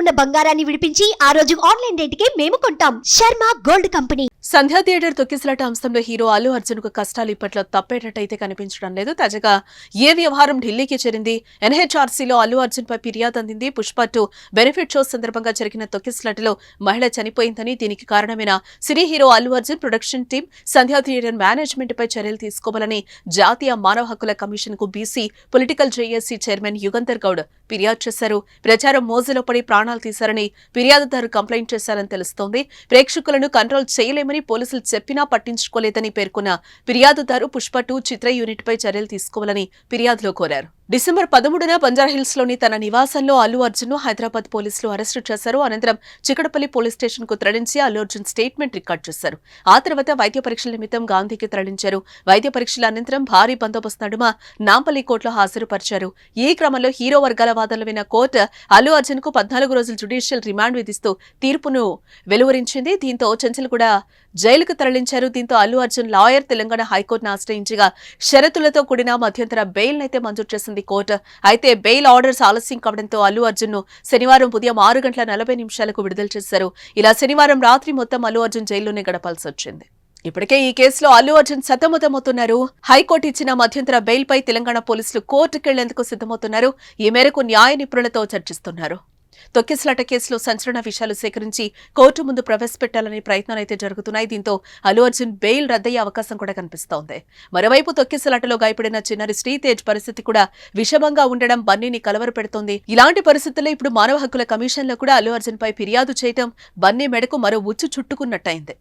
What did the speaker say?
ఉన్న బంగారాన్ని విడిపించి ఆ రోజు ఆన్లైన్ రేటుకే మేము కొంటాం. Sharma gold company. Sandhya theatre తొక్కిసలాట అంశంలో హీరో అల్లు అర్జున్ కు కష్టాలు ఇప్పట్లో తప్పేటట్టయితే కనిపించడం లేదు. తాజాగా ఏ వ్యవహారం ఢిల్లీకి చేరింది. ఎన్హెచ్ఆర్సీలో అల్లు అర్జున్ పై ఫిర్యాదు అందింది. పుష్ప 2 బెనిఫిట్ షో సందర్భంగా జరిగిన తొక్కిసలాటలో మహిళ చనిపోయిందని, దీనికి కారణమైన cine hero Allu Arjun production team Sandhya theatre management పై చర్యలు తీసుకోవాలని జాతీయ మానవ హక్కుల కమిషన్ కు BC political JAC chairman Yugandhar Goud ఫిర్యాదు చేశారు. ప్రచారం మోజులో పడి ప్రాణాలు తీశారని ఫిర్యాదుదారు కంప్లైంట్ చేశారని తెలుస్తోంది. ప్రేక్షకులను కంట్రోల్ చేయలేమని పోలీసులు చెప్పినా పట్టించుకోలేదని పేర్కొన్న ఫిర్యాదుదారు పుష్ప 2 చిత్ర యూనిట్ పై చర్యలు తీసుకోవాలని ఫిర్యాదులో కోరారు. డిసెంబర్ 13న బంజారాహిల్స్ లోని తన నివాసంలో అల్లు అర్జున్ ను హైదరాబాద్ పోలీసులు అరెస్టు చేశారు. అనంతరం చికటపల్లి పోలీస్ స్టేషన్ కు తరలించి అల్లు అర్జున్ స్టేట్మెంట్ రికార్డు చేశారు. ఆ తర్వాత వైద్య పరీక్షల నిమిత్తం గాంధీకి తరలించారు. వైద్య పరీక్షల అనంతరం భారీ బందోబస్తు నడుమ నాంపల్లి కోర్టులో హాజరుపరిచారు. ఈ క్రమంలో హీరో వర్గాల వాదనలు విన్న కోర్టు అల్లు అర్జున్ కు 14 రోజులు జ్యుడిషియల్ రిమాండ్ విధిస్తూ తీర్పును వెలువరించింది. దీంతో చెంచల్గూడ జైలుకు తరలించారు. దీంతో అల్లు అర్జున్ లాయర్ తెలంగాణ హైకోర్టును ఆశ్రయించగా షరతులతో కూడిన మధ్యంతర బెయిల్ నైతే మంజూరు చేసింది కోర్టు. అయితే బెయిల్ ఆర్డర్స్ ఆలస్యం కావడంతో అల్లు అర్జున్ ను శనివారం ఉదయం 6:40 విడుదల చేశారు. ఇలా శనివారం రాత్రి మొత్తం అల్లు అర్జున్ జైల్లోనే గడపాల్సి వచ్చింది. ఇప్పటికే ఈ కేసులో అల్లు అర్జున్ సతమతమవుతున్నారు. హైకోర్టు ఇచ్చిన మధ్యంతర బెయిల్ పై తెలంగాణ పోలీసులు కోర్టుకెళ్లేందుకు సిద్ధమవుతున్నారు. ఈ మేరకు న్యాయ నిపుణులతో చర్చిస్తున్నారు. తొక్కిసలాట కేసులో సంచలన విషయాలు సేకరించి కోర్టు ముందు ప్రవేశపెట్టాలనే ప్రయత్నాలైతే జరుగుతున్నాయి. దీంతో అల్లు అర్జున్ బెయిల్ రద్దయ్యే అవకాశం కూడా కనిపిస్తోంది. మరోవైపు తొక్కిసలాటలో గాయపడిన చిన్నారి శ్రీతేజ్ పరిస్థితి కూడా విషమంగా ఉండడం బన్నీని కలవరపెడుతోంది. ఇలాంటి పరిస్థితుల్లో ఇప్పుడు మానవ హక్కుల కమిషన్ లో కూడా అల్లు అర్జున్ పై ఫిర్యాదు చేయడం బన్నీ మెడకు మరో ఉచ్చు చుట్టుకున్నట్టయింది.